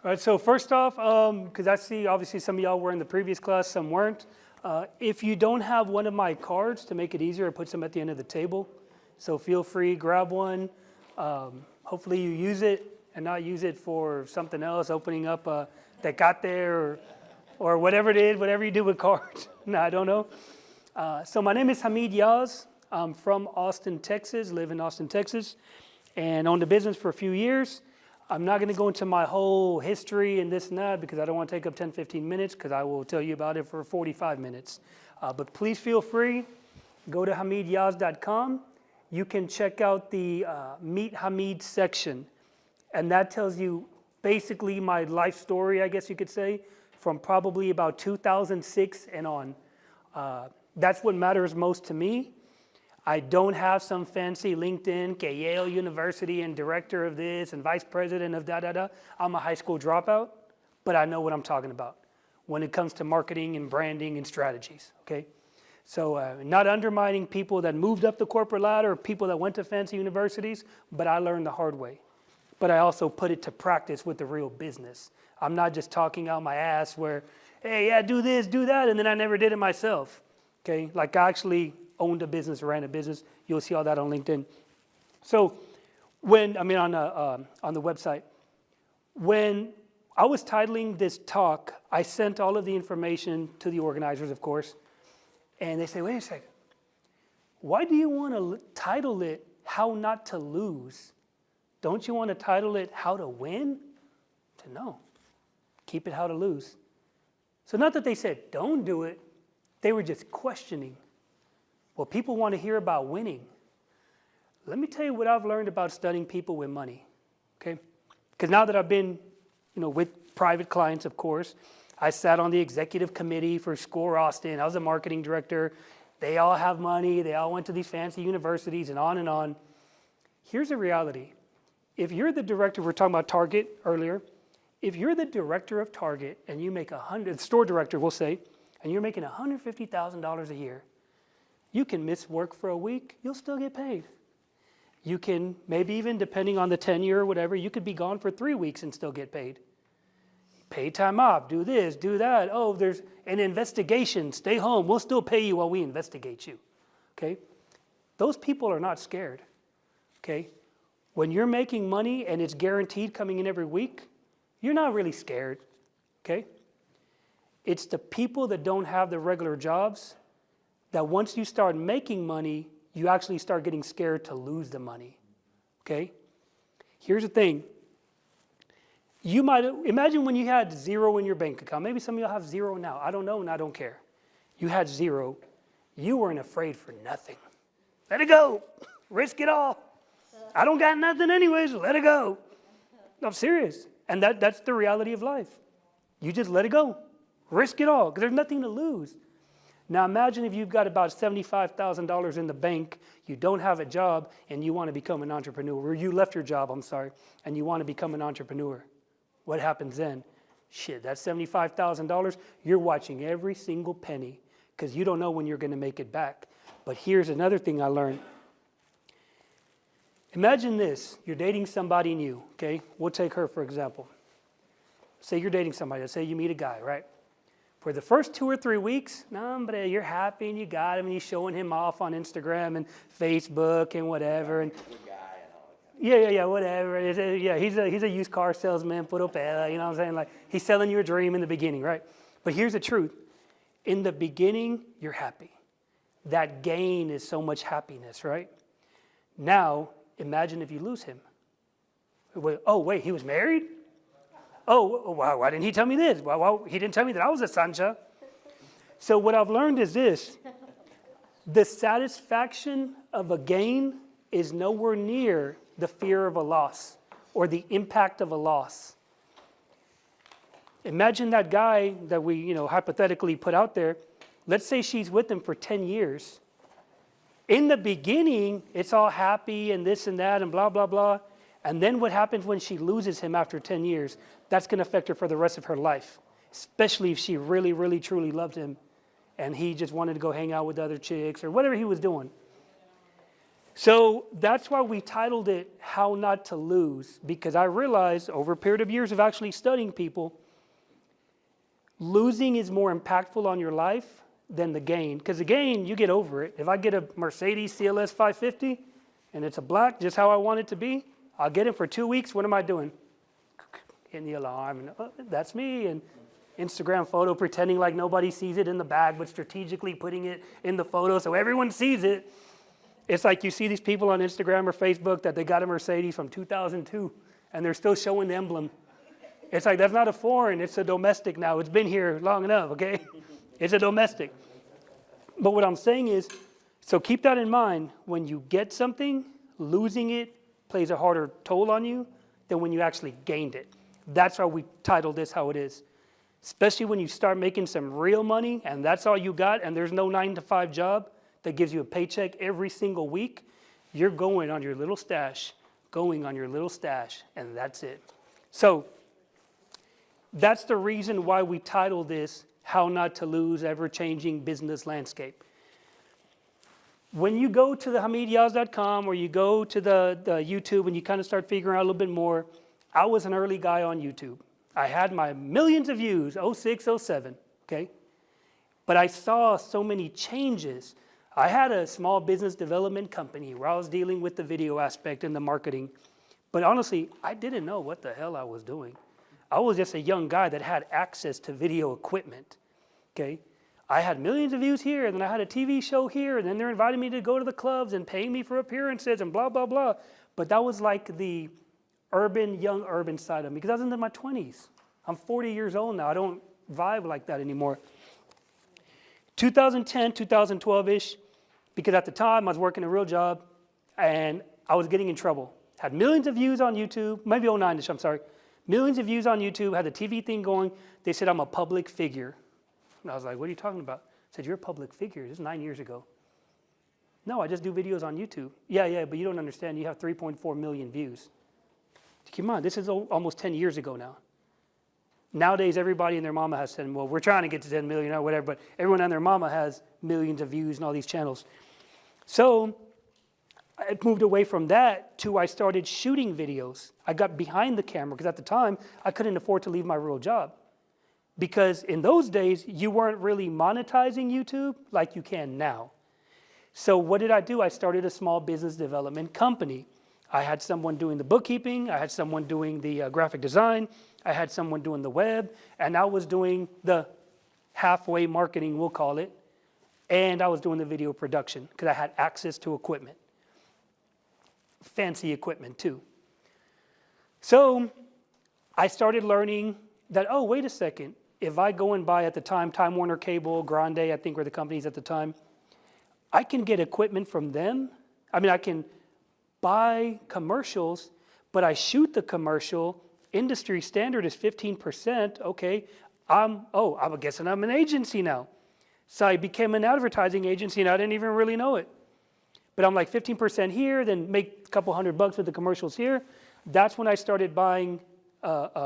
All right, so first off, because I see obviously some of y'all were in the previous class, some weren't. If you don't have one of my cards, to make it easier, I put some at the end of the table. So feel free, grab one. Hopefully you use it and not use it for something else, opening up a Tecate or whatever it is, whatever you do with cards. No, I don't know. So my name is Hamid Yaz. I'm from Austin, Texas, live in Austin, Texas, and owned a business for a few years. I'm not going to go into my whole history and this and that because I don't want to take up 10, 15 minutes because I will tell you about it for 45 minutes. But please feel free, go to hamidyaz.com. You can check out the Meet Hamid section, and that tells you basically my life story, I guess you could say, from probably about 2006 and on. That's what matters most to me. I don't have some fancy LinkedIn, Yale University and director of this and vice president of da-da-da. I'm a high school dropout, but I know what I'm talking about when it comes to marketing and branding and strategies, okay? So not undermining people that moved up the corporate ladder or people that went to fancy universities, but I learned the hard way. But I also put it to practice with the real business. I'm not just talking out my ass where, hey, yeah, do this, do that, and then I never did it myself, okay? Like I actually owned a business, ran a business. You'll see all that on LinkedIn. So on the website, when I was titling this talk, I sent all of the information to the organizers, of course, and they say, wait a second, why do you want to title it How Not to Lose? Don't you want to title it How to Win? I said, no, keep it How to Lose. So not that they said, don't do it, they were just questioning. Well, people want to hear about winning. Let me tell you what I've learned about studying people with money, okay? Because now that I've been, with private clients, of course, I sat on the executive committee for SCORE Austin. I was a marketing director. They all have money. They all went to these fancy universities and on and on. Here's the reality. If you're the director, we're talking about Target earlier. If you're the director of Target and you make store director, we'll say, and you're making $150,000 a year, you can miss work for a week, you'll still get paid. You can, maybe even depending on the tenure or whatever, you could be gone for 3 weeks and still get paid. Pay time off, do this, do that. Oh, there's an investigation, stay home, we'll still pay you while we investigate you, okay? Those people are not scared, okay? When you're making money and it's guaranteed coming in every week, you're not really scared, okay? It's the people that don't have the regular jobs that once you start making money, you actually start getting scared to lose the money, okay? Here's the thing. You might, imagine when you had zero in your bank account. Maybe some of you have zero now. I don't know and I don't care. You had zero. You weren't afraid for nothing. Let it go. Risk it all. I don't got nothing anyways, let it go. I'm serious. And that's the reality of life. You just let it go. Risk it all because there's nothing to lose. Now imagine if you've got about $75,000 in the bank, you don't have a job, and you want to become an entrepreneur, or you left your job, and you want to become an entrepreneur. What happens then? Shit, that $75,000, you're watching every single penny because you don't know when you're going to make it back. But here's another thing I learned. Imagine this, you're dating somebody new, okay? We'll take her for example. Say you're dating somebody, let's say you meet a guy, right? For the first 2 or 3 weeks, you're happy and you got him and you're showing him off on Instagram and Facebook and whatever. And whatever. He's a used car salesman, puro pela, you know what I'm saying? Like he's selling you a dream in the beginning, right? But here's the truth. In the beginning, you're happy. That gain is so much happiness, right? Now, imagine if you lose him. Oh, wait, he was married? Oh, why didn't he tell me this? Well, he didn't tell me that I was a Sancha. So what I've learned is this. The satisfaction of a gain is nowhere near the fear of a loss or the impact of a loss. Imagine that guy that we, hypothetically put out there. Let's say she's with him for 10 years. In the beginning, it's all happy and this and that and blah, blah, blah. And then what happens when she loses him after 10 years? That's going to affect her for the rest of her life, especially if she really, really, truly loved him and he just wanted to go hang out with other chicks or whatever he was doing. So that's why we titled it How Not to Lose, because I realized over a period of years of actually studying people, losing is more impactful on your life than the gain. Because the gain, you get over it. If I get a Mercedes CLS 550 and it's a black, just how I want it to be, I'll get it for 2 weeks. What am I doing? Hitting the alarm, and oh, that's me. And Instagram photo, pretending like nobody sees it in the bag, but strategically putting it in the photo so everyone sees it. It's like you see these people on Instagram or Facebook that they got a Mercedes from 2002, and they're still showing the emblem. It's like, that's not a foreign, it's a domestic now. It's been here long enough, okay? It's a domestic. But what I'm saying is, so keep that in mind. When you get something, losing it plays a harder toll on you than when you actually gained it. That's why we titled this how it is. Especially when you start making some real money and that's all you got and there's no 9-to-5 job that gives you a paycheck every single week, you're going on your little stash, and that's it. So that's the reason why we titled this How Not to Lose Ever-Changing Business Landscape. When you go to the HamidYaz.com or you go to the YouTube and you kind of start figuring out a little bit more, I was an early guy on YouTube. I had my millions of views, 06, 07, okay? But I saw so many changes. I had a small business development company where I was dealing with the video aspect and the marketing. But honestly, I didn't know what the hell I was doing. I was just a young guy that had access to video equipment, okay? I had millions of views here, and then I had a TV show here, and then they're inviting me to go to the clubs and paying me for appearances and blah, blah, blah. But that was like the young urban side of me, because I was in my 20s. I'm 40 years old now. I don't vibe like that anymore. 2010, 2012-ish, because at the time I was working a real job, and I was getting in trouble. Had millions of views on YouTube, maybe 09-ish, I'm sorry. Millions of views on YouTube, had the TV thing going. They said I'm a public figure. And I was like, what are you talking about? I said, you're a public figure. This is 9 years ago. No, I just do videos on YouTube. Yeah, but you don't understand. You have 3.4 million views. Keep in mind, this is almost 10 years ago now. Nowadays, everybody and their mama has 10, well, we're trying to get to 10 million or whatever, but everyone and their mama has millions of views in all these channels. So I moved away from that to I started shooting videos. I got behind the camera because at the time, I couldn't afford to leave my real job. Because in those days, you weren't really monetizing YouTube like you can now. So what did I do? I started a small business development company. I had someone doing the bookkeeping, I had someone doing the graphic design, I had someone doing the web, and I was doing the halfway marketing, we'll call it, and I was doing the video production because I had access to equipment. Fancy equipment too. So I started learning that, oh, wait a second, if I go and buy at the time, Time Warner Cable, Grande, I think were the companies at the time, I can get equipment from them. I mean, I can buy commercials, but I shoot the commercial. Industry standard is 15%. Okay, I'm guessing I'm an agency now. So I became an advertising agency and I didn't even really know it. But I'm like 15% here, then make a couple $100 with the commercials here. That's when I started buying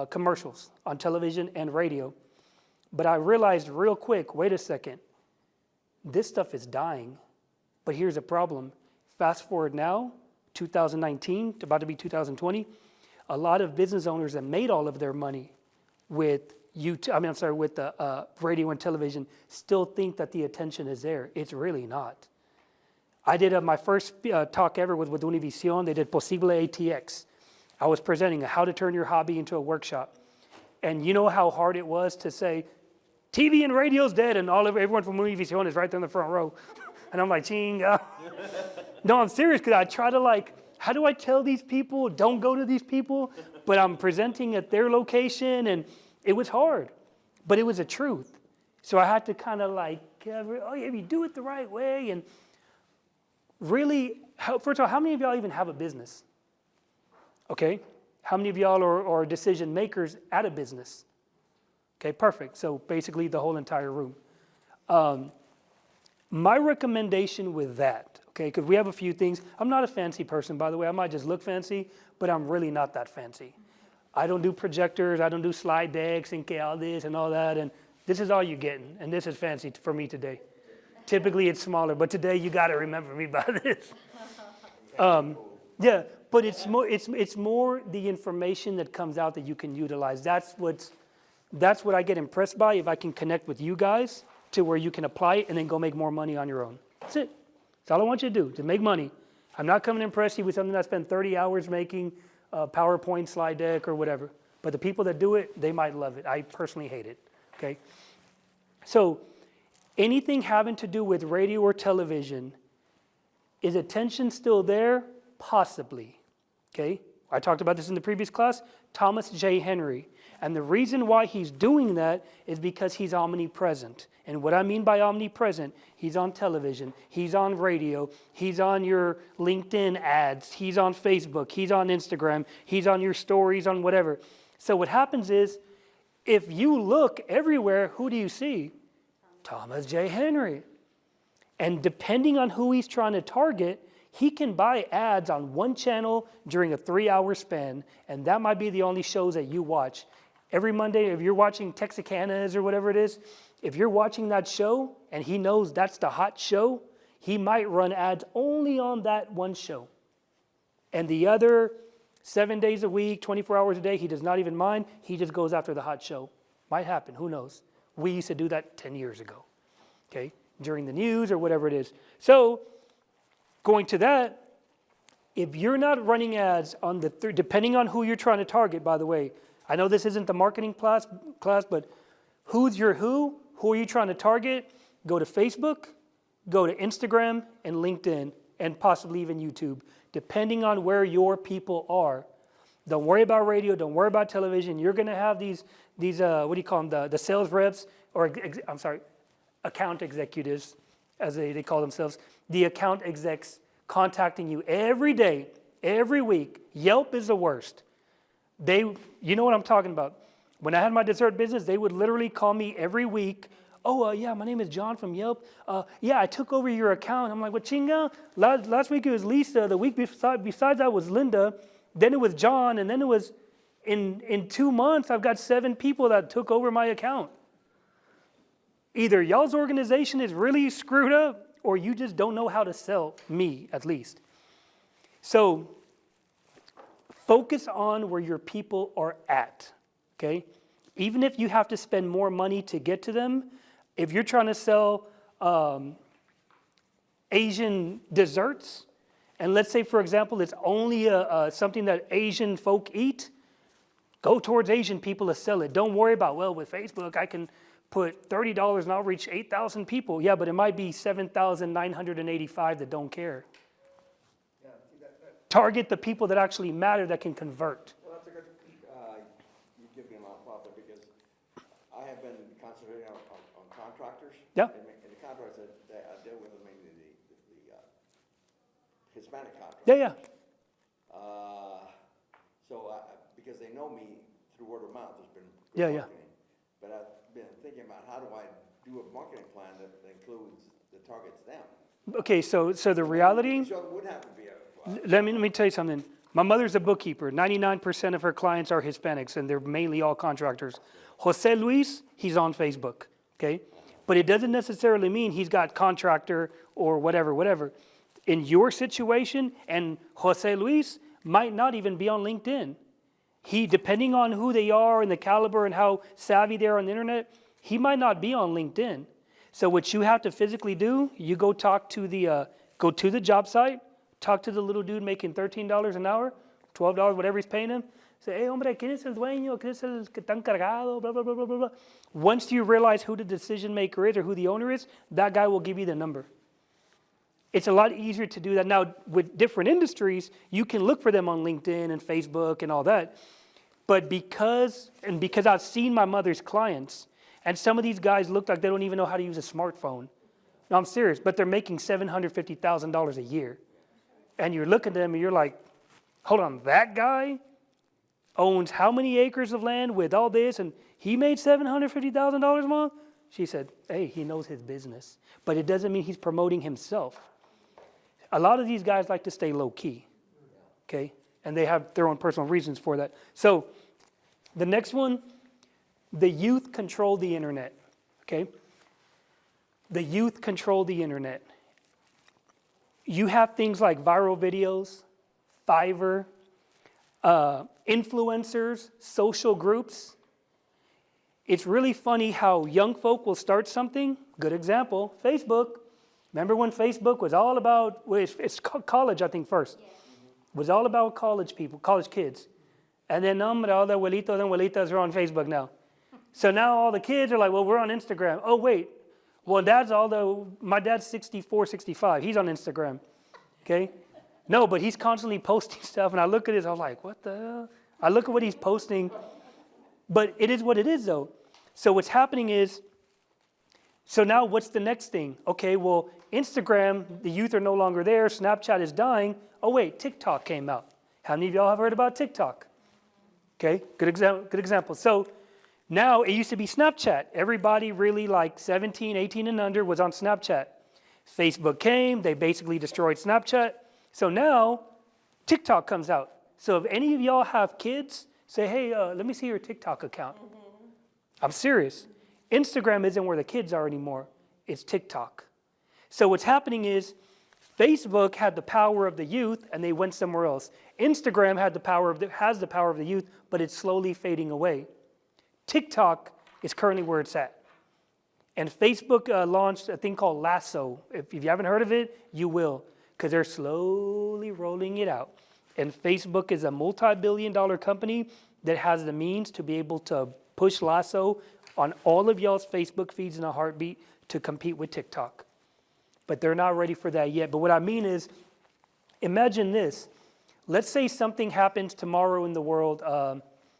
commercials on television and radio. But I realized real quick, wait a second, this stuff is dying. But here's a problem. Fast forward now, 2019, about to be 2020, a lot of business owners that made all of their money with YouTube, with the radio and television still think that the attention is there. It's really not. I did my first talk ever was with Univision. They did Posible ATX. I was presenting how to turn your hobby into a workshop. And you know how hard it was to say, TV and radio's dead, and everyone from Univision is right there in the front row. And I'm like, chinga. No, I'm serious, because I try to how do I tell these people, don't go to these people? But I'm presenting at their location, and it was hard. But it was a truth. So I had to kind of if you do it the right way, and really, first of all, how many of y'all even have a business? Okay, how many of y'all are decision makers at a business? Okay, perfect. So basically the whole entire room. My recommendation with that, okay, because we have a few things. I'm not a fancy person, by the way. I might just look fancy, but I'm really not that fancy. I don't do projectors. I don't do slide decks and all this and all that. And this is all you're getting. And this is fancy for me today. Typically it's smaller, but today you got to remember me by this. Yeah, but it's more the information that comes out that you can utilize. That's what I get impressed by, if I can connect with you guys to where you can apply it and then go make more money on your own. That's it. That's all I want you to do, to make money. I'm not coming to impress you with something I spent 30 hours making, a PowerPoint slide deck or whatever. But the people that do it, they might love it. I personally hate it, okay? So anything having to do with radio or television, is attention still there? Possibly, okay? I talked about this in the previous class, Thomas J. Henry. And the reason why he's doing that is because he's omnipresent. And what I mean by omnipresent, he's on television, he's on radio, he's on your LinkedIn ads, he's on Facebook, he's on Instagram, he's on your stories, on whatever. So what happens is, if you look everywhere, who do you see? Thomas J. Henry. And depending on who he's trying to target, he can buy ads on one channel during a 3-hour span, and that might be the only shows that you watch. Every Monday, if you're watching Texicanas or whatever it is, if you're watching that show and he knows that's the hot show, he might run ads only on that one show. And the other 7 days a week, 24 hours a day, he does not even mind. He just goes after the hot show. Might happen, who knows? We used to do that 10 years ago, okay? During the news or whatever it is. So, going to that, if you're not running ads on the, depending on who you're trying to target, by the way, I know this isn't the marketing class, but who's your who? Who are you trying to target? Go to Facebook, go to Instagram and LinkedIn, and possibly even YouTube, depending on where your people are. Don't worry about radio, don't worry about television. You're going to have these what do you call them, the sales reps, or account executives, as they call themselves, the account execs contacting you every day, every week. Yelp is the worst. You know what I'm talking about. When I had my dessert business, they would literally call me every week. Oh, yeah, my name is John from Yelp. Yeah, I took over your account. I'm like, what, chinga? Last week it was Lisa. The week besides that was Linda. Then it was John. And then it was, in 2 months, I've got 7 people that took over my account. Either y'all's organization is really screwed up, or you just don't know how to sell, me at least. So focus on where your people are at, okay? Even if you have to spend more money to get to them, if you're trying to sell Asian desserts, and let's say, for example, it's only something that Asian folk eat, go towards Asian people to sell it. Don't worry about, well, with Facebook, I can put $30 and I'll reach 8,000 people. Yeah, but it might be 7,985 that don't care. Target the people that actually matter, that can convert. Well, that's a good, you give me a lot of thought there, because I have been concentrating on contractors. Yeah. And the contractors that I deal with are mainly the Hispanic contractors. Yeah, yeah. Because they know me through word of mouth, there's been Yeah, yeah. marketing. But I've been thinking about, how do I do a marketing plan that includes, that targets them? Okay, so the reality. So it would have to be a. Let me tell you something. My mother's a bookkeeper. 99% of her clients are Hispanics, and they're mainly all contractors. Jose Luis, he's on Facebook, okay? But it doesn't necessarily mean he's got contractor or whatever. In your situation, and Jose Luis might not even be on LinkedIn. Depending on who they are and the caliber and how savvy they are on the internet, he might not be on LinkedIn. So what you have to physically do, you go talk to the job site, talk to the little dude making $13 an hour, $12, whatever he's paying him. Say, hey, hombre, ¿quién es el dueño? ¿Quién es el que está encargado? Blah, blah, blah, blah, blah. Once you realize who the decision maker is or who the owner is, that guy will give you the number. It's a lot easier to do that. Now, with different industries, you can look for them on LinkedIn and Facebook and all that. But because I've seen my mother's clients, and some of these guys look like they don't even know how to use a smartphone. No, I'm serious, but they're making $750,000 a year. And you're looking at them and you're like, hold on, that guy owns how many acres of land with all this, and he made $750,000 a month? She said, hey, he knows his business. But it doesn't mean he's promoting himself. A lot of these guys like to stay low key, okay? And they have their own personal reasons for that. So the next one, the youth control the internet, okay? The youth control the internet. You have things like viral videos, Fiverr, influencers, social groups. It's really funny how young folk will start something. Good example, Facebook. Remember when Facebook was all about, well, it's college, I think, first. Yeah. Was all about college people, college kids. And then all the abuelitos and abuelitas are on Facebook now. So now all the kids are like, well, we're on Instagram. Oh, wait. Well, my dad's 64, 65. He's on Instagram, okay? No, but he's constantly posting stuff, and I look at this, I was like, what the hell? I look at what he's posting, but it is what it is, though. So what's happening is, so now what's the next thing? Okay, well, Instagram, the youth are no longer there. Snapchat is dying. Oh, wait, TikTok came out. How many of y'all have heard about TikTok? Okay, good example. So now it used to be Snapchat. Everybody really like 17, 18 and under was on Snapchat. Facebook came, they basically destroyed Snapchat. So now TikTok comes out. So if any of y'all have kids, say, hey, let me see your TikTok account. I'm serious. Instagram isn't where the kids are anymore. It's TikTok. So what's happening is Facebook had the power of the youth and they went somewhere else. Instagram has the power of the youth, but it's slowly fading away. TikTok is currently where it's at. And Facebook launched a thing called Lasso. If you haven't heard of it, you will, because they're slowly rolling it out. And Facebook is a multi-billion-dollar company that has the means to be able to push Lasso on all of y'all's Facebook feeds in a heartbeat to compete with TikTok. But they're not ready for that yet. But what I mean is, imagine this. Let's say something happens tomorrow in the world.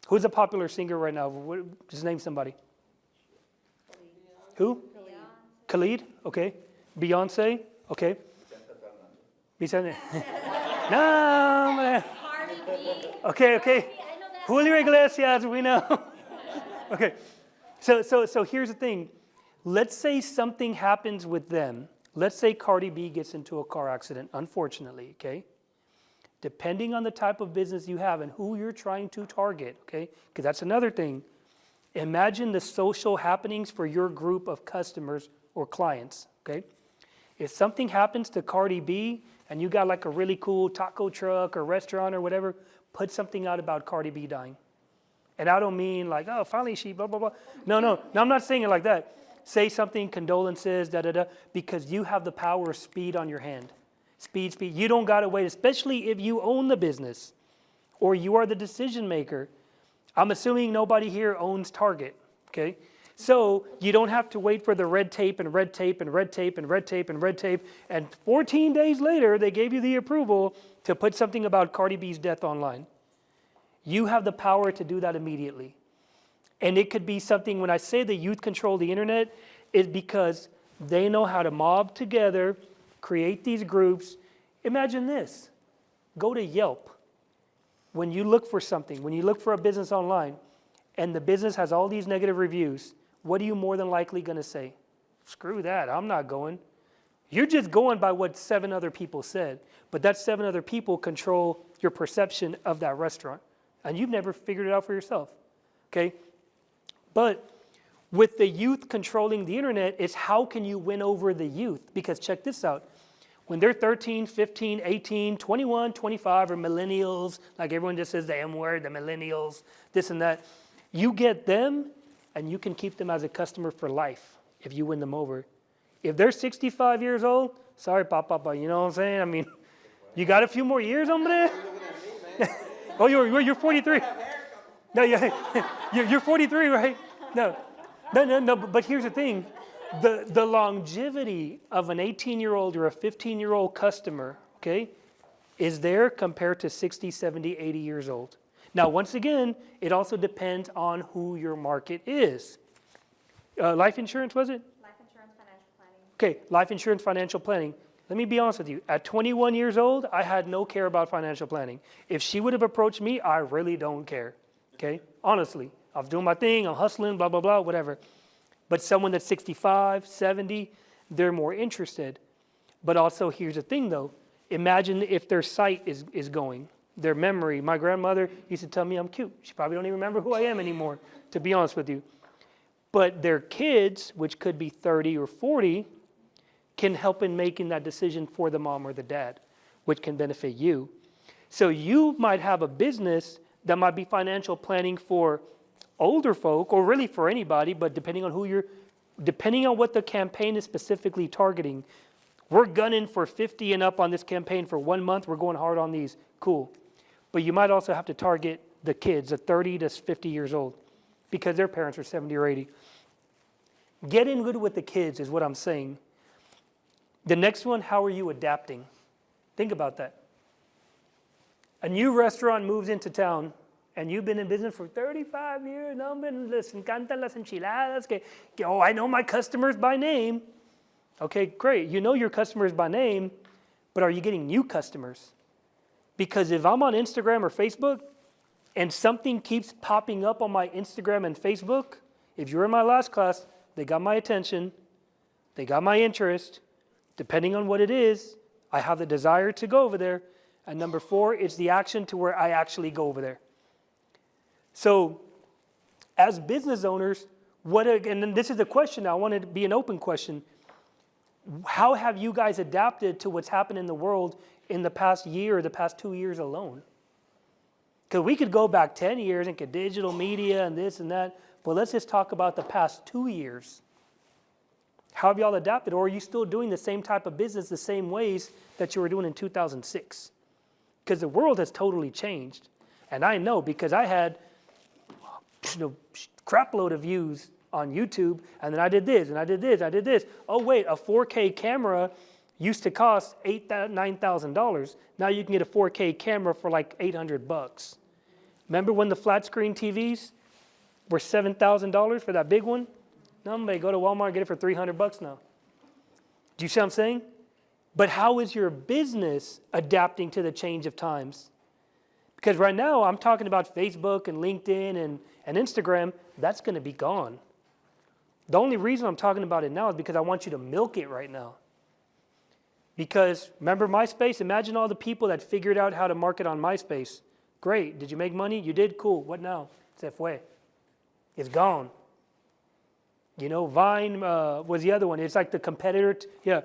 Who's a popular singer right now? Just name somebody. Who? Khalid. Okay. Beyonce. Okay. Vicente. No. Okay. Julio Iglesias, we know. Okay. So here's the thing. Let's say something happens with them. Let's say Cardi B gets into a car accident, unfortunately, okay? Depending on the type of business you have and who you're trying to target, okay? Because that's another thing. Imagine the social happenings for your group of customers or clients, okay? If something happens to Cardi B and you got like a really cool taco truck or restaurant or whatever, put something out about Cardi B dying. And I don't mean like, oh, finally she blah, blah, blah. No, I'm not saying it like that. Say something, condolences, because you have the power of speed on your hand. Speed. You don't got to wait, especially if you own the business or you are the decision maker. I'm assuming nobody here owns Target, okay? So you don't have to wait for the red tape and red tape and red tape and red tape and red tape. And 14 days later, they gave you the approval to put something about Cardi B's death online. You have the power to do that immediately. And it could be something, when I say the youth control the internet, is because they know how to mob together, create these groups. Imagine this. Go to Yelp. When you look for something, when you look for a business online, and the business has all these negative reviews, what are you more than likely going to say? Screw that, I'm not going. You're just going by what 7 other people said. But that 7 other people control your perception of that restaurant. And you've never figured it out for yourself. Okay? But with the youth controlling the internet, it's how can you win over the youth? Because check this out. When they're 13, 15, 18, 21, 25, or millennials, like everyone just says the M word, the millennials, this and that, you get them and you can keep them as a customer for life if you win them over. If they're 65 years old, sorry, Papa, you know what I'm saying? I mean, you got a few more years, hombre? Oh, you're 43. No, you're 43, right? No, but here's the thing. The longevity of an 18-year-old or a 15-year-old customer, okay, is there compared to 60, 70, 80 years old. Now, once again, it also depends on who your market is. Life insurance, was it? Life insurance, financial planning. Okay, life insurance, financial planning. Let me be honest with you. At 21 years old, I had no care about financial planning. If she would have approached me, I really don't care. Okay? Honestly. I was doing my thing, I'm hustling, blah, blah, blah, whatever. But someone that's 65, 70, they're more interested. But also, here's the thing though. Imagine if their sight is going, their memory. My grandmother used to tell me I'm cute. She probably don't even remember who I am anymore, to be honest with you. But their kids, which could be 30 or 40, can help in making that decision for the mom or the dad, which can benefit you. So you might have a business that might be financial planning for older folk, or really for anybody, but depending on what the campaign is specifically targeting. We're gunning for 50 and up on this campaign for 1 month. We're going hard on these. Cool. But you might also have to target the kids at 30 to 50 years old because their parents are 70 or 80. Get in good with the kids is what I'm saying. The next one, how are you adapting? Think about that. A new restaurant moves into town, and you've been in business for 35 years. No, les encantan las enchiladas. Oh, I know my customers by name. Okay, great. You know your customers by name, but are you getting new customers? Because if I'm on Instagram or Facebook, and something keeps popping up on my Instagram and Facebook, if you're in my last class, they got my attention, they got my interest. Depending on what it is, I have the desire to go over there. And number 4, it's the action to where I actually go over there. So as business owners, and this is a question, I want it to be an open question. How have you guys adapted to what's happened in the world in the past year or the past 2 years alone? Because we could go back 10 years and get digital media and this and that, but let's just talk about the past 2 years. How have y'all adapted? Or are you still doing the same type of business the same ways that you were doing in 2006? Because the world has totally changed. And I know because I had crap load of views on YouTube, and then I did this, and I did this, I did this. Oh wait, a 4K camera used to cost $8,000, $9,000. Now you can get a 4K camera for like $800. Remember when the flat screen TVs were $7,000 for that big one? No, they go to Walmart and get it for $300 now. Do you see what I'm saying? But how is your business adapting to the change of times? Because right now I'm talking about Facebook and LinkedIn and Instagram. That's going to be gone. The only reason I'm talking about it now is because I want you to milk it right now. Because remember MySpace? Imagine all the people that figured out how to market on MySpace. Great. Did you make money? You did? Cool. What now? Se fue. It's gone. You know, Vine was the other one. It's like the competitor. Yeah.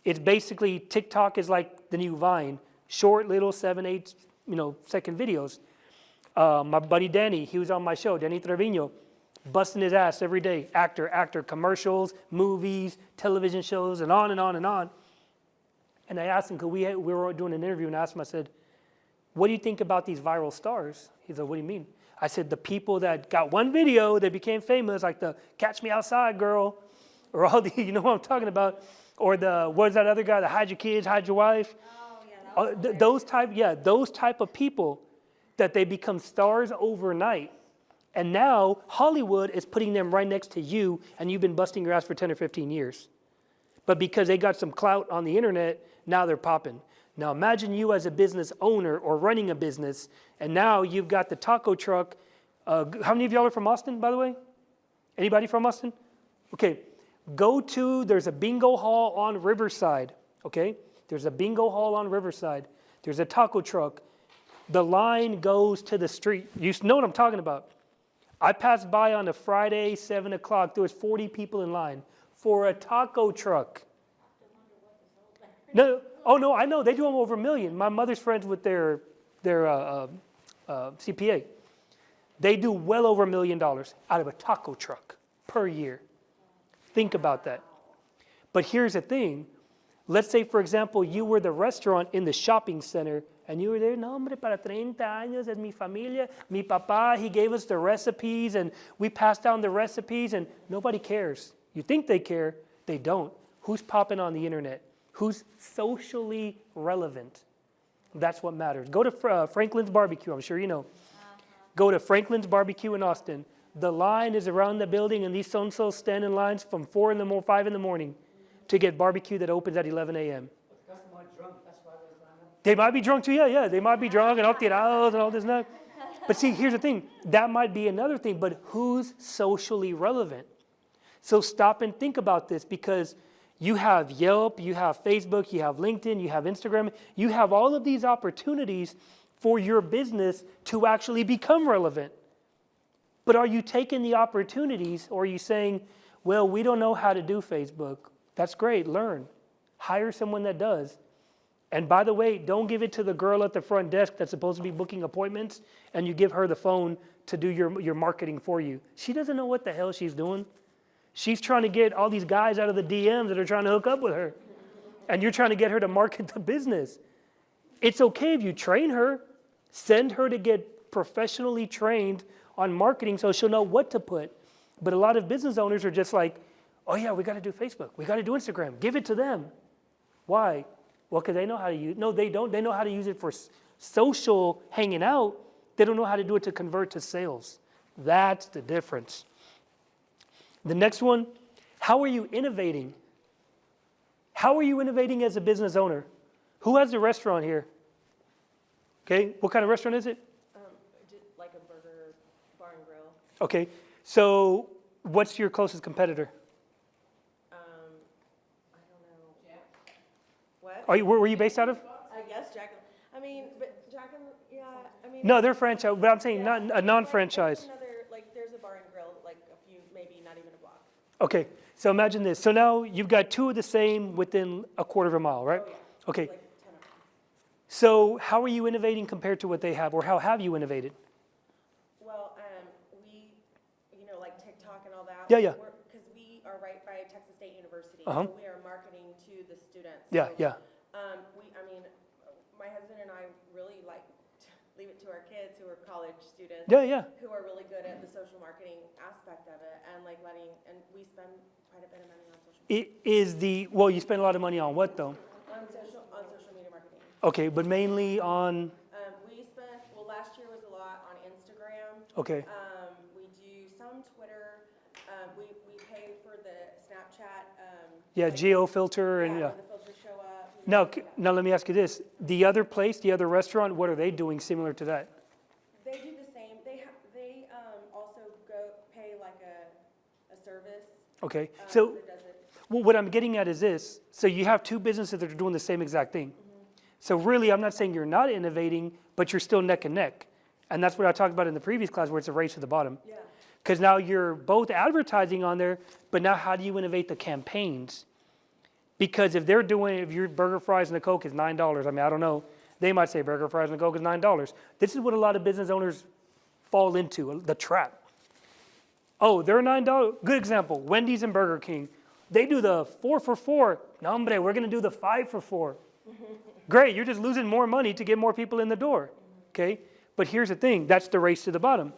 It's basically, TikTok is like the new Vine. Short, little, 7, 8, second videos. My buddy Danny, he was on my show, Danny Trevino, busting his ass every day. Actor, commercials, movies, television shows, and on and on and on. And I asked him, because we were doing an interview, and I asked him, I said, what do you think about these viral stars? He said, what do you mean? I said, the people that got one video, they became famous, like the Catch Me Outside girl, or all the, you know what I'm talking about, or the, what's that other guy, the hide your kids, hide your wife? Oh, yeah, those type of people that they become stars overnight. And now Hollywood is putting them right next to you, and you've been busting your ass for 10 or 15 years. But because they got some clout on the internet, now they're popping. Now imagine you as a business owner or running a business, and now you've got the taco truck. How many of y'all are from Austin, by the way? Anybody from Austin? Okay, there's a bingo hall on Riverside, okay? There's a bingo hall on Riverside. There's a taco truck. The line goes to the street. You know what I'm talking about. I passed by on a Friday, 7 o'clock. There was 40 people in line for a taco truck. No, oh no, I know. They do them over $1 million. My mother's friends with their CPA. They do well over $1 million out of a taco truck per year. Think about that. But here's the thing. Let's say, for example, you were the restaurant in the shopping center, and you were there, no, hombre, para 30 años es mi familia. Mi papá, he gave us the recipes, and we passed down the recipes, and nobody cares. You think they care, they don't. Who's popping on the internet? Who's socially relevant? That's what matters. Go to Franklin's Barbecue, I'm sure you know. Go to Franklin's Barbecue in Austin. The line is around the building, and these so-and-so stand in lines from 5 in the morning to get barbecue that opens at 11 a.m. They might be drunk too, yeah. They might be drunk and alterados and all this and that. But see, here's the thing. That might be another thing, but who's socially relevant? So stop and think about this, because you have Yelp, you have Facebook, you have LinkedIn, you have Instagram. You have all of these opportunities for your business to actually become relevant. But are you taking the opportunities, or are you saying, well, we don't know how to do Facebook? That's great, learn. Hire someone that does. And by the way, don't give it to the girl at the front desk that's supposed to be booking appointments and you give her the phone to do your marketing for you. She doesn't know what the hell she's doing. She's trying to get all these guys out of the DMs that are trying to hook up with her. And you're trying to get her to market the business. It's okay if you train her. Send her to get professionally trained on marketing so she'll know what to put. But a lot of business owners are just like, oh yeah, we got to do Facebook. We got to do Instagram. Give it to them. Why? Well, because they know how to use it. No, they don't. They know how to use it for social hanging out. They don't know how to do it to convert to sales. That's the difference. The next one, how are you innovating? How are you innovating as a business owner? Who has a restaurant here? Okay, what kind of restaurant is it? Like a burger bar and grill. Okay, so what's your closest competitor? I don't know. Jack? What? Where were you based out of? I guess Jack. I mean, but Jack and yeah. I mean. No, they're franchise, but I'm saying yeah, not a non-franchise. There's a bar and grill, like a few, maybe not even a block. Okay, so imagine this. So now you've got two of the same within a quarter of a mile, right? Oh, yeah. Okay. Like 10 of them. So how are you innovating compared to what they have, or how have you innovated? Well, we, like TikTok and all that. Yeah. Because we are right by Texas State University, Uh-huh. so we are marketing to the students. Yeah, So, yeah. My husband and I really like to leave it to our kids who are college students. Yeah. Who are really good at the social marketing aspect of it, and and we spend quite a bit of money on social. Well, you spend a lot of money on what though? On social media marketing. Okay, but mainly on, We spent, last year was a lot on Instagram. okay, We do some Twitter. We pay for the Snapchat. yeah, like, geo filter and, yeah. where the filters show up. Now let me ask you this. The other place, the other restaurant, what are they doing similar to that? They do the same. They also pay like a service. Okay, so That does it. well, what I'm getting at is this. So you have two businesses that are doing the same exact thing. So really, I'm not saying you're not innovating, but you're still neck and neck. And that's what I talked about in the previous class where it's a race to the bottom. Yeah. Because now you're both advertising on there, but now how do you innovate the campaigns? Because if your burger, fries, and a Coke is $9, I mean, I don't know. They might say burger, fries, and a Coke is $9. This is what a lot of business owners fall into, the trap. Oh, they're $9. Good example, Wendy's and Burger King. They do the 4 for $4. No, hombre, we're going to do the 5 for $4. Great, you're just losing more money to get more people in the door. Okay? But here's the thing, that's the race to the bottom.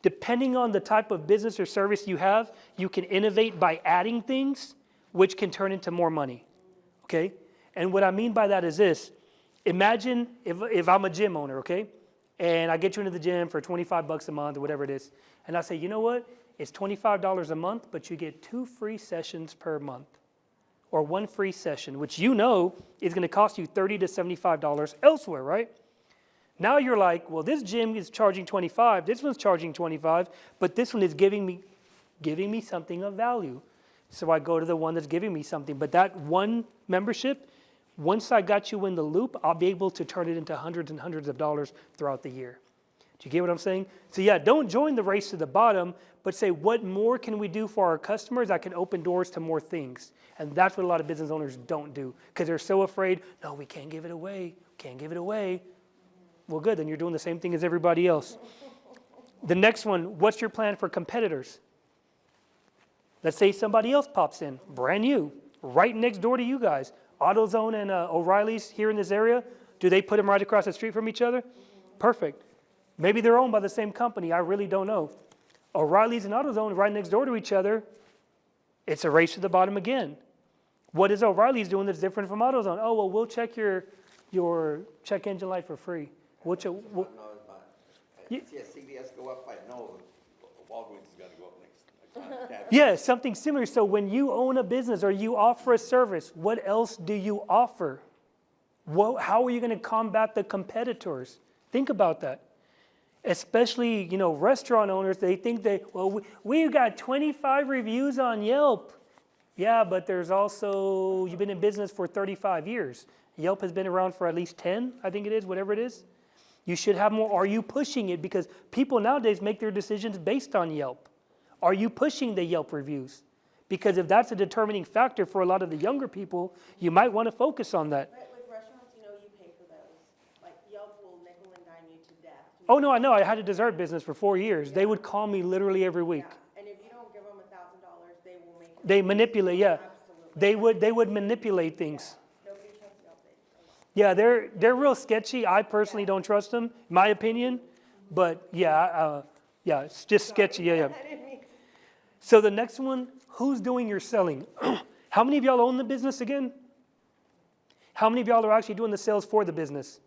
Depending on the type of business or service you have, you can innovate by adding things, which can turn into more money. Okay? And what I mean by that is this. Imagine if I'm a gym owner, okay? And I get you into the gym for $25 a month or whatever it is. And I say, you know what? It's $25 a month, but you get 2 free sessions per month. Or 1 free session, which you know is going to cost you $30 to $75 elsewhere, right? Now you're like, well, this gym is charging $25, this one's charging $25, but this one is giving me something of value. So I go to the one that's giving me something. But that one membership, once I got you in the loop, I'll be able to turn it into hundreds and hundreds of dollars throughout the year. Do you get what I'm saying? So yeah, don't join the race to the bottom, but say, what more can we do for our customers that can open doors to more things? And that's what a lot of business owners don't do because they're so afraid, no, we can't give it away, can't give it away. Well, good, then you're doing the same thing as everybody else. The next one, what's your plan for competitors? Let's say somebody else pops in, brand new, right next door to you guys. AutoZone and O'Reilly's here in this area, do they put them right across the street from each other? Perfect. Maybe they're owned by the same company, I really don't know. O'Reilly's and AutoZone right next door to each other, it's a race to the bottom again. What is O'Reilly's doing that's different from AutoZone? Oh, well, we'll check your check engine light for free. No, I see a CVS go up, I know Walgreens is going to go up next. Yeah, something similar. So when you own a business or you offer a service, what else do you offer? How are you going to combat the competitors? Think about that. Especially, restaurant owners, they think we've got 25 reviews on Yelp. Yeah, but there's also, you've been in business for 35 years. Yelp has been around for at least 10, I think it is, whatever it is. You should have more. Are you pushing it? Because people nowadays make their decisions based on Yelp. Are you pushing the Yelp reviews? Because if that's a determining factor for a lot of the younger people, you might want to focus on that. But with restaurants, you pay for those. Like Yelp will nickel and dime you to death. Oh, no, I know. I had a dessert business for 4 years. They would call me literally every week. Yeah, and if you don't give them $1,000, they will make it. They manipulate, yeah. Absolutely. They would manipulate things. Nobody trusts Yelp. Yeah, they're real sketchy. I personally don't trust them, my opinion. But yeah, it's just sketchy. Yeah, yeah. I didn't mean. So the next one, who's doing your selling? How many of y'all own the business again? How many of y'all are actually doing the sales for the business?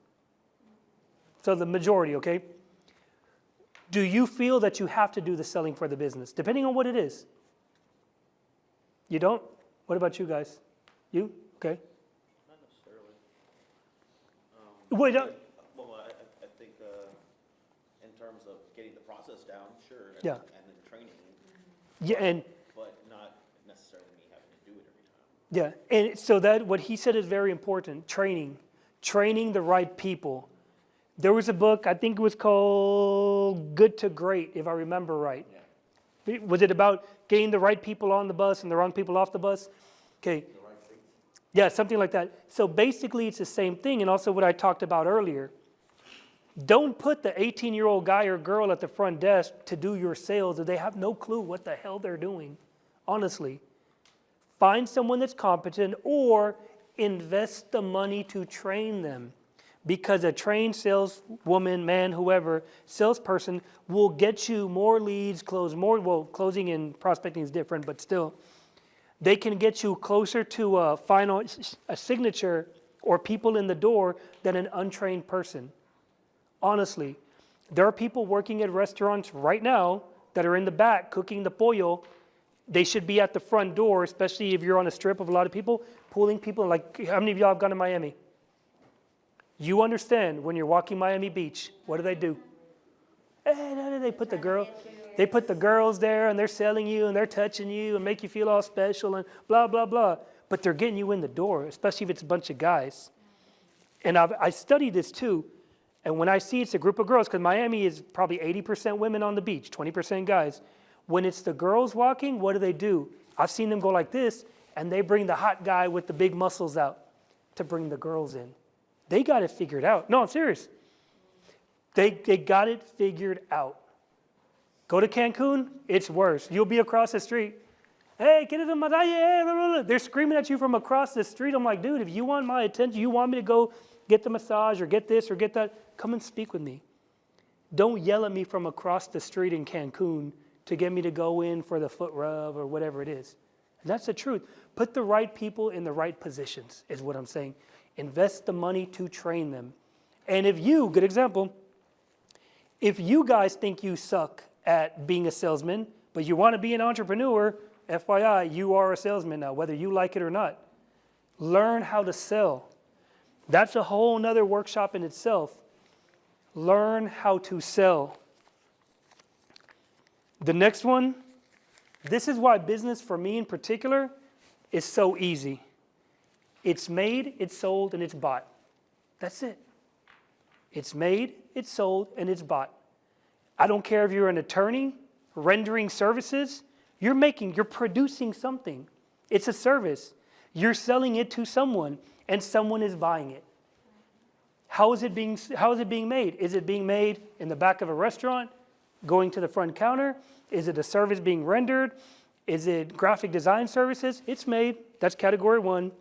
So the majority, okay? Do you feel that you have to do the selling for the business, depending on what it is? You don't? What about you guys? You? Okay. Not necessarily. Wait, Well, I think in terms of getting the process down, sure. Yeah. And then training, yeah, and but not necessarily me having to do it every time. yeah, and so that what he said is very important. Training the right people. There was a book, I think it was called Good to Great, if I remember right. Yeah. Was it about getting the right people on the bus and the wrong people off the bus? Okay. The right thing. Yeah, something like that. So basically it's the same thing, and also what I talked about earlier. Don't put the 18-year-old guy or girl at the front desk to do your sales if they have no clue what the hell they're doing. Honestly. Find someone that's competent or invest the money to train them. Because a trained saleswoman, man, whoever, salesperson will get you more leads, close more. Well, closing and prospecting is different, but still. They can get you closer to a signature or people in the door than an untrained person. Honestly, there are people working at restaurants right now that are in the back cooking the pollo. They should be at the front door, especially if you're on a strip of a lot of people, pulling people. Like, how many of y'all have gone to Miami? You understand when you're walking Miami Beach, what do? They put the girls there and they're selling you and they're touching you and make you feel all special and blah, blah, blah. But they're getting you in the door, especially if it's a bunch of guys. And I studied this too. And when I see it's a group of girls, because Miami is probably 80% women on the beach, 20% guys. When it's the girls walking, what do? I've seen them go like this, and they bring the hot guy with the big muscles out to bring the girls in. They got it figured out. No, I'm serious. They got it figured out. Go to Cancun, it's worse. You'll be across the street. Hey, get it in my. They're screaming at you from across the street. I'm like, dude, if you want my attention, you want me to go get the massage or get this or get that, come and speak with me. Don't yell at me from across the street in Cancun to get me to go in for the foot rub or whatever it is. And that's the truth. Put the right people in the right positions is what I'm saying. Invest the money to train them. And good example, if you guys think you suck at being a salesman, but you want to be an entrepreneur, FYI, you are a salesman now, whether you like it or not. Learn how to sell. That's a whole nother workshop in itself. Learn how to sell. The next one, this is why business for me in particular is so easy. It's made, it's sold, and it's bought. That's it. It's made, it's sold, and it's bought. I don't care if you're an attorney, rendering services, you're producing something. It's a service. You're selling it to someone, and someone is buying it. How is it being made? Is it being made in the back of a restaurant, going to the front counter? Is it a service being rendered? Is it graphic design services? It's made. That's category 1.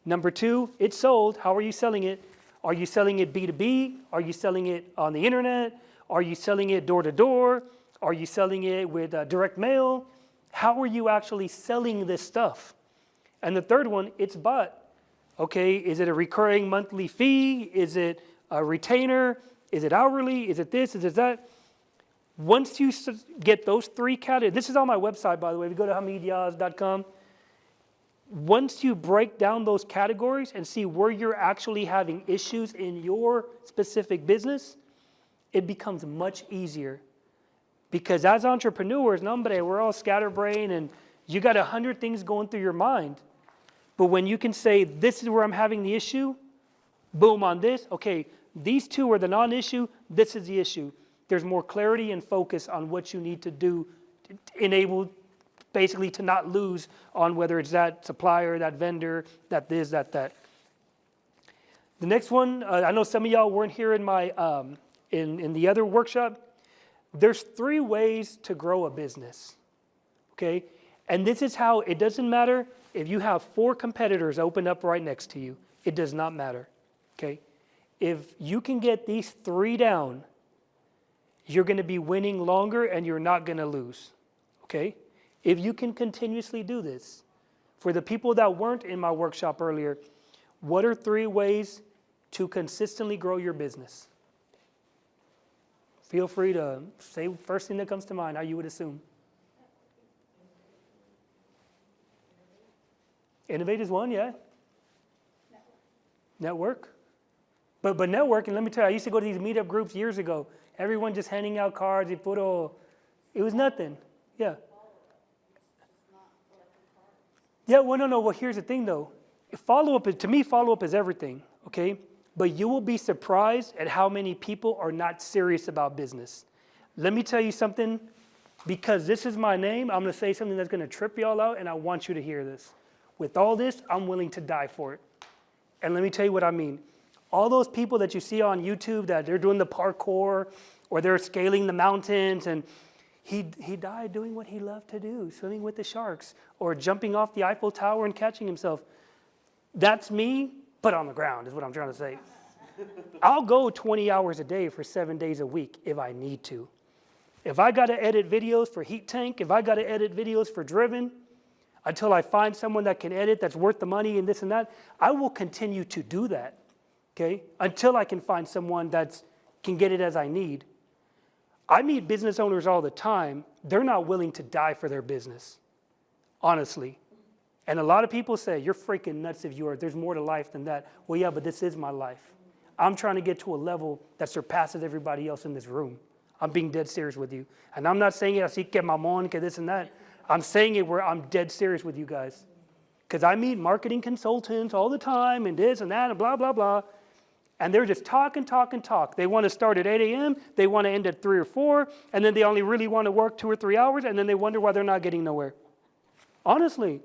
Number 2, it's sold. How are you selling it? Are you selling it B2B? Are you selling it on the internet? Are you selling it door to door? Are you selling it with direct mail? How are you actually selling this stuff? And the third one, it's bought. Okay, is it a recurring monthly fee? Is it a retainer? Is it hourly? Is it this? Is it that? Once you get those 3 categories, this is on my website, by the way. If you go to HAMIDYAZ.com, once you break down those categories and see where you're actually having issues in your specific business, it becomes much easier. Because as entrepreneurs, we're all scatterbrained and you got 100 things going through your mind. But when you can say, this is where I'm having the issue, boom on this, okay, these 2 are the non-issue, this is the issue. There's more clarity and focus on what you need to do to enable basically to not lose on whether it's that supplier, that vendor, that this, that. The next one, I know some of y'all weren't here in my in the other workshop. There's 3 ways to grow a business, okay? And this is how, it doesn't matter if you have 4 competitors open up right next to you. It does not matter, okay? If you can get these 3 down, you're going to be winning longer and you're not going to lose, okay? If you can continuously do this. For the people that weren't in my workshop earlier, what are 3 ways to consistently grow your business? Feel free to say first thing that comes to mind, how you would assume. Innovate is one, yeah. Network. But networking, let me tell you, I used to go to these meetup groups years ago. Everyone just handing out cards, it was nothing. Yeah. Yeah, well, no. Well, here's the thing, though. To me, follow-up is everything, okay? But you will be surprised at how many people are not serious about business. Let me tell you something. Because this is my name, I'm going to say something that's going to trip y'all out, and I want you to hear this. With all this, I'm willing to die for it. And let me tell you what I mean. All those people that you see on YouTube that they're doing the parkour or they're scaling the mountains, and he died doing what he loved to do, swimming with the sharks or jumping off the Eiffel Tower and catching himself. That's me, but on the ground is what I'm trying to say. I'll go 20 hours a day for 7 days a week if I need to. If I got to edit videos for Heat Tank, if I got to edit videos for Driven, until I find someone that can edit that's worth the money and this and that, I will continue to do that, okay? Until I can find someone that can get it as I need. I meet business owners all the time. They're not willing to die for their business, honestly. And a lot of people say, you're freaking nuts if you are. There's more to life than that. Well, yeah, but this is my life. I'm trying to get to a level that surpasses everybody else in this room. I'm being dead serious with you. And I'm not saying it así que mamón, que this and that. I'm saying it where I'm dead serious with you guys. Because I meet marketing consultants all the time and this and that and blah, blah, blah. And they're just talk. They want to start at 8 a.m., they want to end at 3 or 4, and then they only really want to work 2 or 3 hours, and then they wonder why they're not getting nowhere. Honestly.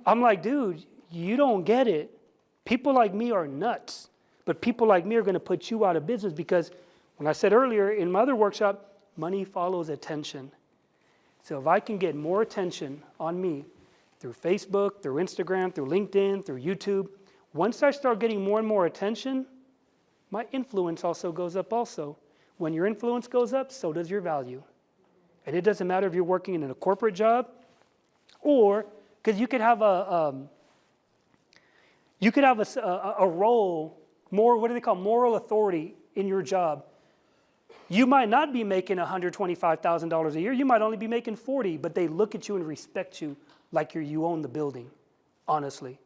I'm like, dude, you don't get it. People like me are nuts. But people like me are going to put you out of business because, when I said earlier in my other workshop, money follows attention. So if I can get more attention on me through Facebook, through Instagram, through LinkedIn, through YouTube, once I start getting more and more attention, my influence also goes up also. When your influence goes up, so does your value. And it doesn't matter if you're working in a corporate job or, because you could have a role, what do they call moral authority in your job. You might not be making $125,000 a year. You might only be making $40,000, but they look at you and respect you like you own the building, honestly.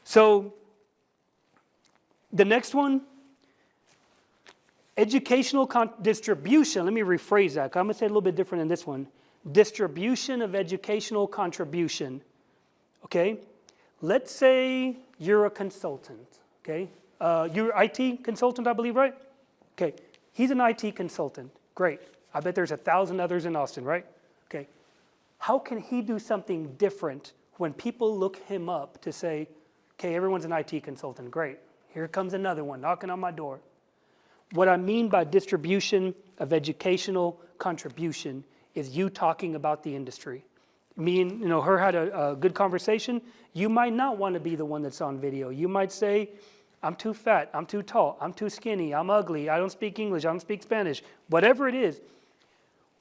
So the next one, educational distribution. Let me rephrase that. I'm going to say it a little bit different than this one. Distribution of educational contribution. Okay? Let's say you're a consultant. Okay? You're an IT consultant, I believe, right? Okay. He's an IT consultant. Great. I bet there's 1,000 others in Austin, right? Okay. How can he do something different when people look him up to say, okay, everyone's an IT consultant. Great. Here comes another one knocking on my door. What I mean by distribution of educational contribution is you talking about the industry. Me and her had a good conversation. You might not want to be the one that's on video. You might say, I'm too fat, I'm too tall, I'm too skinny, I'm ugly, I don't speak English, I don't speak Spanish, whatever it is.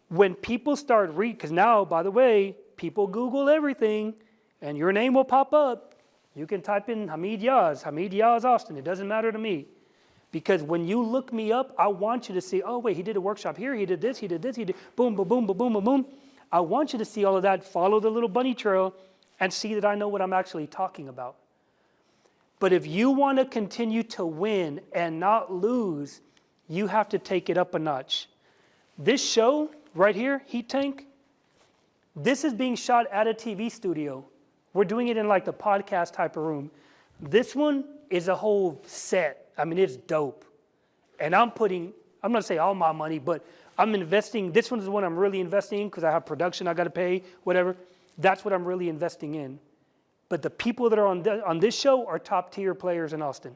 When people start because now, by the way, people Google everything and your name will pop up. You can type in Hamid Yaz Austin, it doesn't matter to me. Because when you look me up, I want you to see, oh wait, he did a workshop here, he did this, he did boom, boom, boom, boom, boom, boom, boom. I want you to see all of that, follow the little bunny trail, and see that I know what I'm actually talking about. But if you want to continue to win and not lose, you have to take it up a notch. This show right here, Heat Tank, this is being shot at a TV studio. We're doing it in like the podcast type of room. This one is a whole set. I mean, it's dope. And I'm going to say all my money, but I'm investing, this one is the one I'm really investing in because I have production I got to pay, whatever. That's what I'm really investing in. But the people that are on this show are top tier players in Austin.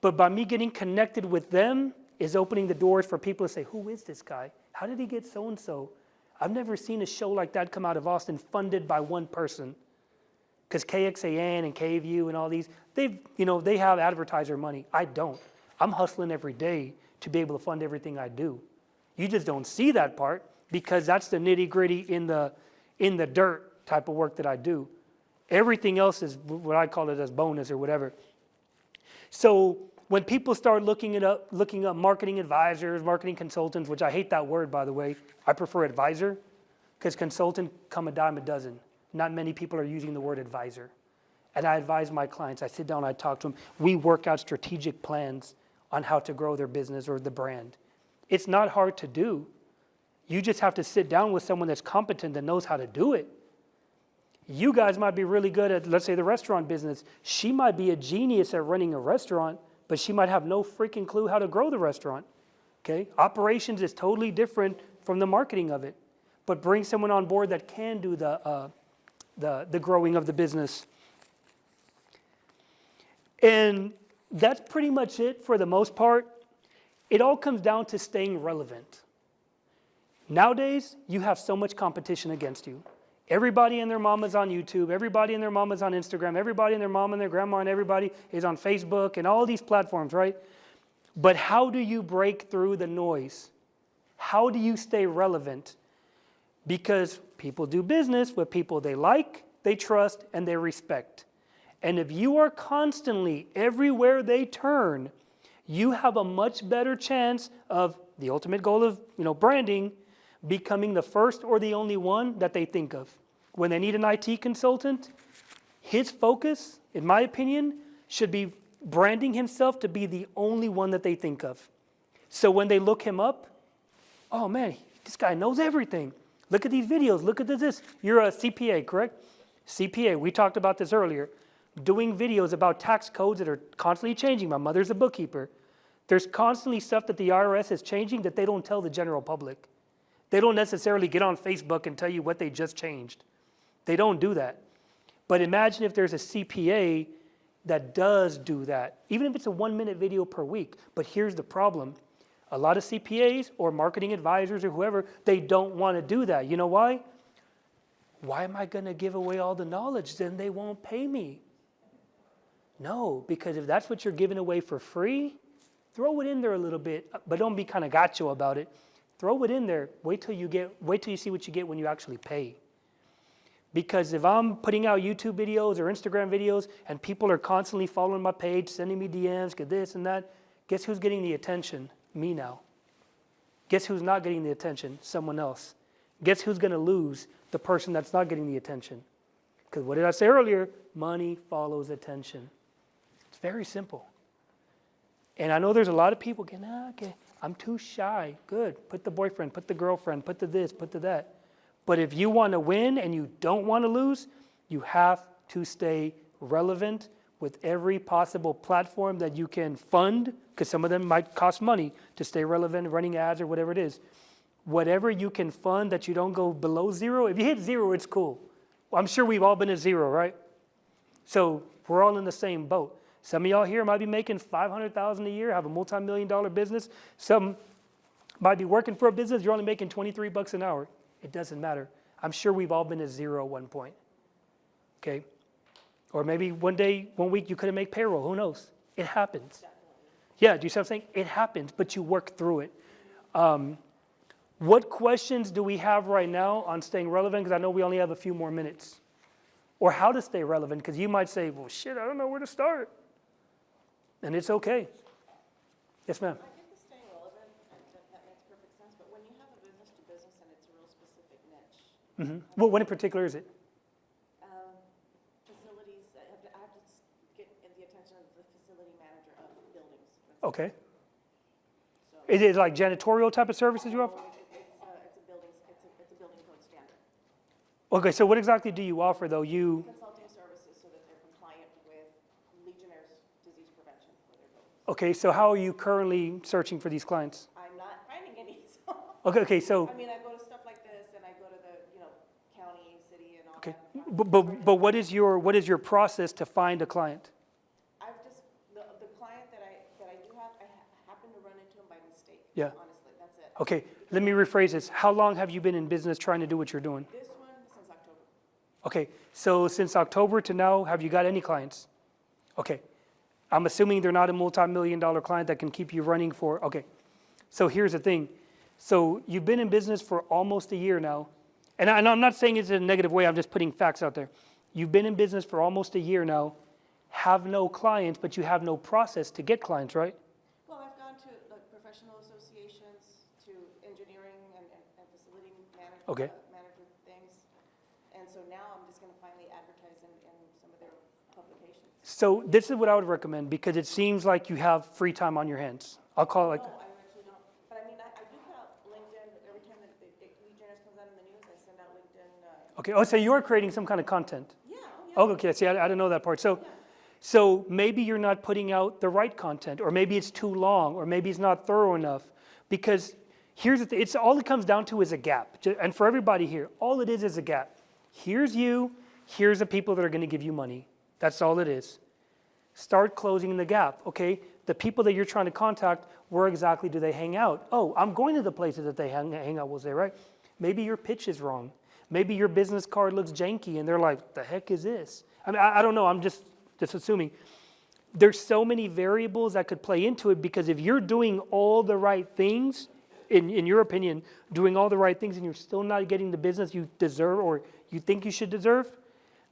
But by me getting connected with them is opening the doors for people to say, who is this guy? How did he get so-and-so? I've never seen a show like that come out of Austin funded by one person. Because KXAN and KVU and all these, they have advertiser money. I don't. I'm hustling every day to be able to fund everything I do. You just don't see that part because that's the nitty-gritty in the dirt type of work that I do. Everything else is what I call it as bonus or whatever. So when people start looking up marketing advisors, marketing consultants, which I hate that word, by the way. I prefer advisor because consultant come a dime a dozen. Not many people are using the word advisor. And I advise my clients. I sit down, I talk to them. We work out strategic plans on how to grow their business or the brand. It's not hard to do. You just have to sit down with someone that's competent that knows how to do it. You guys might be really good at, let's say, the restaurant business. She might be a genius at running a restaurant, but she might have no freaking clue how to grow the restaurant. Okay? Operations is totally different from the marketing of it. But bring someone on board that can do the growing of the business. And that's pretty much it for the most part. It all comes down to staying relevant. Nowadays, you have so much competition against you. Everybody and their mama's on YouTube. Everybody and their mama's on Instagram. Everybody and their mom and their grandma and everybody is on Facebook and all these platforms, right? But how do you break through the noise? How do you stay relevant? Because people do business with people they like, they trust, and they respect. And if you are constantly everywhere they turn, you have a much better chance of the ultimate goal of branding, becoming the first or the only one that they think of. When they need an IT consultant, his focus, in my opinion, should be branding himself to be the only one that they think of. So when they look him up, oh man, this guy knows everything. Look at these videos, look at this. You're a CPA, correct? CPA, we talked about this earlier. Doing videos about tax codes that are constantly changing. My mother's a bookkeeper. There's constantly stuff that the IRS is changing that they don't tell the general public. They don't necessarily get on Facebook and tell you what they just changed. They don't do that. But imagine if there's a CPA that does do that, even if it's a 1-minute video per week. But here's the problem. A lot of CPAs or marketing advisors or whoever, they don't want to do that. You know why? Why am I going to give away all the knowledge? Then they won't pay me. No, because if that's what you're giving away for free, throw it in there a little bit, but don't be kind of gotcha about it. Throw it in there. Wait till you see what you get when you actually pay. Because if I'm putting out YouTube videos or Instagram videos and people are constantly following my page, sending me DMs, get this and that, guess who's getting the attention? Me now. Guess who's not getting the attention? Someone else. Guess who's going to lose? The person that's not getting the attention. Because what did I say earlier? Money follows attention. It's very simple. And I know there's a lot of people going, okay, I'm too shy. Good. Put the boyfriend, put the girlfriend, put the this, put the that. But if you want to win and you don't want to lose, you have to stay relevant with every possible platform that you can fund, because some of them might cost money to stay relevant, running ads or whatever it is. Whatever you can fund that you don't go below zero. If you hit zero, it's cool. Well, I'm sure we've all been at zero, right? So we're all in the same boat. Some of y'all here might be making $500,000 a year, have a multi-million-dollar business. Some might be working for a business, you're only making $23 an hour. It doesn't matter. I'm sure we've all been at zero at one point. Okay? Or maybe one week you couldn't make payroll. Who knows? It happens. Definitely. Yeah, do you see what I'm saying? It happens, but you work through it. What questions do we have right now on staying relevant? Because I know we only have a few more minutes. Or how to stay relevant, because you might say, well, shit, I don't know where to start. And it's okay. Yes, ma'am. I think the staying relevant, that makes perfect sense, but when you have a business to business and it's a real specific niche. Mm-hmm. Well, what in particular is it? Facilities, I have to get in the attention of the facility manager of buildings. Okay. So, Is it like janitorial type of services you offer? it's a building code standard. Okay, so what exactly do you offer though? Consulting services so that they're compliant with Legionnaire's disease prevention for their buildings. Okay, so how are you currently searching for these clients? I'm not finding Okay, so, I mean, I go to stuff like this, and I go to the, county, city, and all okay, that. but what is your process to find a client? I've just, the client that I do have, I happen to run into him by mistake. Yeah. Honestly, that's it. Okay, let me rephrase this. How long have you been in business trying to do what you're doing? This one, since October. Okay, so since October to now, have you got any clients? Okay, I'm assuming they're not a multi-million-dollar client that can keep you running for, okay. So here's the thing. So you've been in business for almost a year now. And I'm not saying it's in a negative way, I'm just putting facts out there. You've been in business for almost a year now, have no clients, but you have no process to get clients, right? Well, I've gone to professional associations, to engineering and facility Okay. manager things. And so now I'm just going to finally advertise in some of their publications. So this is what I would recommend because it seems like you have free time on your hands. I'll call it like No, that. I actually don't. But I mean, I do put out LinkedIn, every time that lead generators comes out in the news, I send out LinkedIn. Okay, oh, so you're creating some kind of content. Yeah, Oh, okay, see, I didn't know that part. So maybe you're not putting out the right content, or maybe it's too long, or maybe it's not thorough enough. Because here's the thing, it's all it comes down to is a gap. And for everybody here, all it is a gap. Here's you, here's the people that are going to give you money. That's all it is. Start closing the gap, okay? The people that you're trying to contact, where exactly do they hang out? Oh, I'm going to the places that they hang out, we'll say, right? Maybe your pitch is wrong. Maybe your business card looks janky and they're like, the heck is this? I mean, I don't know, I'm just assuming. There's so many variables that could play into it because if you're doing all the right things, in your opinion, doing all the right things and you're still not getting the business you deserve or you think you should deserve,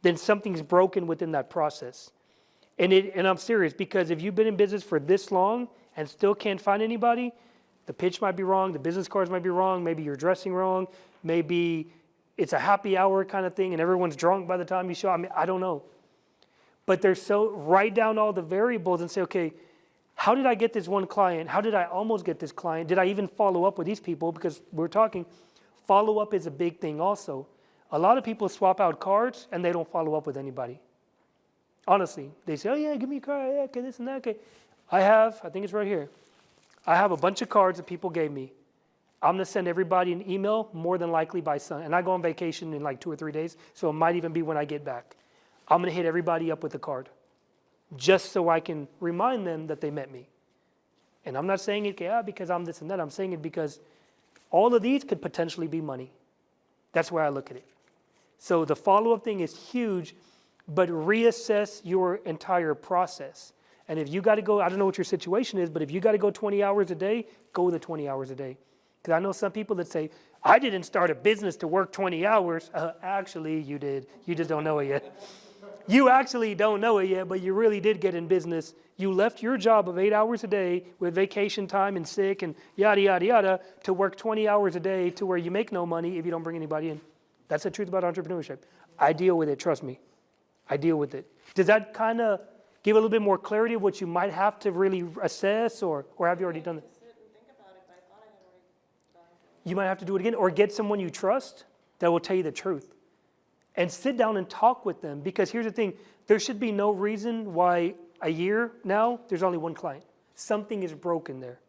then something's broken within that process. And I'm serious because if you've been in business for this long and still can't find anybody, the pitch might be wrong, the business cards might be wrong, maybe you're dressing wrong, maybe it's a happy hour kind of thing and everyone's drunk by the time you show up. I mean, I don't know. But write down all the variables and say, okay, how did I get this one client? How did I almost get this client? Did I even follow up with these people? Because we're talking, follow up is a big thing also. A lot of people swap out cards and they don't follow up with anybody. Honestly, they say, oh yeah, give me a card, yeah, okay, this and that, okay. I think it's right here. I have a bunch of cards that people gave me. I'm gonna send everybody an email more than likely by Sunday. And I go on vacation in like 2 or 3 days, so it might even be when I get back. I'm gonna hit everybody up with a card just so I can remind them that they met me. And I'm not saying it because I'm this and that. I'm saying it because all of these could potentially be money. That's why I look at it. So the follow-up thing is huge, but reassess your entire process. And if you got to go, I don't know what your situation is, but if you got to go 20 hours a day, go the 20 hours a day. Because I know some people that say, I didn't start a business to work 20 hours. Actually, you did. You just don't know it yet. You actually don't know it yet, but you really did get in business. You left your job of 8 hours a day with vacation time and sick and yada, yada, yada, to work 20 hours a day to where you make no money if you don't bring anybody in. That's the truth about entrepreneurship. I deal with it, trust me. I deal with it. Does that kind of give a little bit more clarity of what you might have to really assess, or have you already done it? Sit and think about it, but I thought I had already done it. You might have to do it again, or get someone you trust that will tell you the truth. And sit down and talk with them, because here's the thing, there should be no reason why a year now, there's only one client. Something is broken there.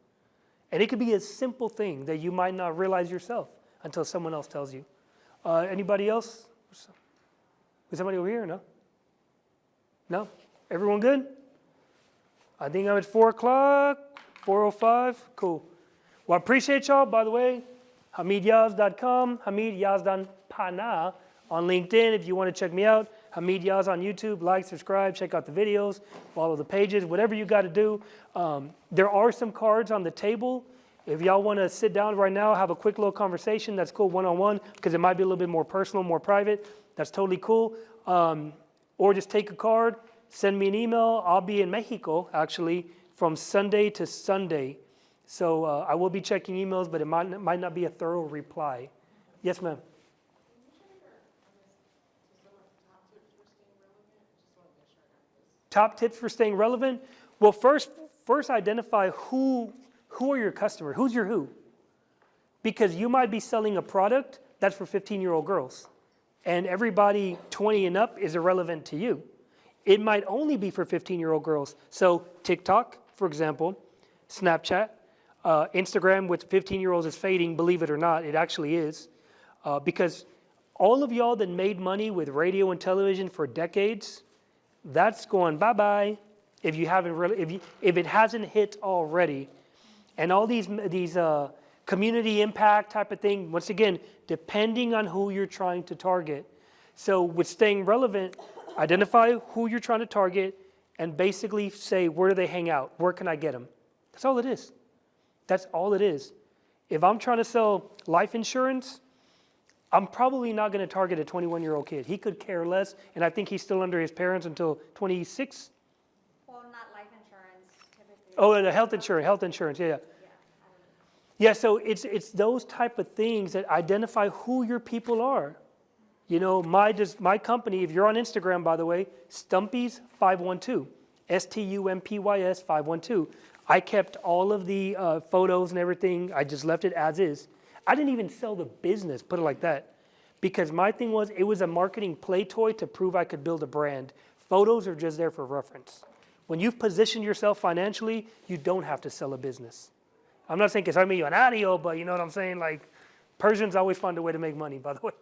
And it could be a simple thing that you might not realize yourself until someone else tells you. Anybody else? Is somebody over here? No? No? Everyone good? I think I'm at 4 o'clock, 4:05. Cool. Well, I appreciate y'all. By the way, HamidYaz.com, Hamid Yazdanpanah on LinkedIn if you want to check me out. Hamid Yaz on YouTube. Like, subscribe, check out the videos, follow the pages, whatever you got to do. There are some cards on the table. If y'all want to sit down right now, have a quick little conversation, that's cool, one-on-one, because it might be a little bit more personal, more private. That's totally cool. Or just take a card, send me an email. I'll be in Mexico, actually, from Sunday to Sunday. So I will be checking emails, but it might not be a thorough reply. Yes, ma'am. Top tips for staying relevant? Well, first identify who are your customers. Who's your who? Because you might be selling a product that's for 15-year-old girls, and everybody 20 and up is irrelevant to you. It might only be for 15-year-old girls. So TikTok, for example, Snapchat, Instagram with 15-year-olds is fading, believe it or not, it actually is. Because all of y'all that made money with radio and television for decades, that's going bye-bye if you haven't really, if it hasn't hit already. And all these community impact type of thing, once again, depending on who you're trying to target. So with staying relevant, identify who you're trying to target and basically say, where do they hang out? Where can I get them? That's all it is. That's all it is. If I'm trying to sell life insurance, I'm probably not going to target a 21-year-old kid. He could care less, and I think he's still under his parents until 26. Well, not life insurance, typically. Oh, and the health insurance, yeah. Yeah, so it's those type of things that identify who your people are. You know, my company, if you're on Instagram, by the way, Stumpy's 512, STUMPYS 512. I kept all of the photos and everything. I just left it as is. I didn't even sell the business, put it like that. Because my thing was, it was a marketing play toy to prove I could build a brand. Photos are just there for reference. When you've positioned yourself financially, you don't have to sell a business. I'm not saying que soy millonario, but you know what I'm saying? Like, Persians always find a way to make money, by the way.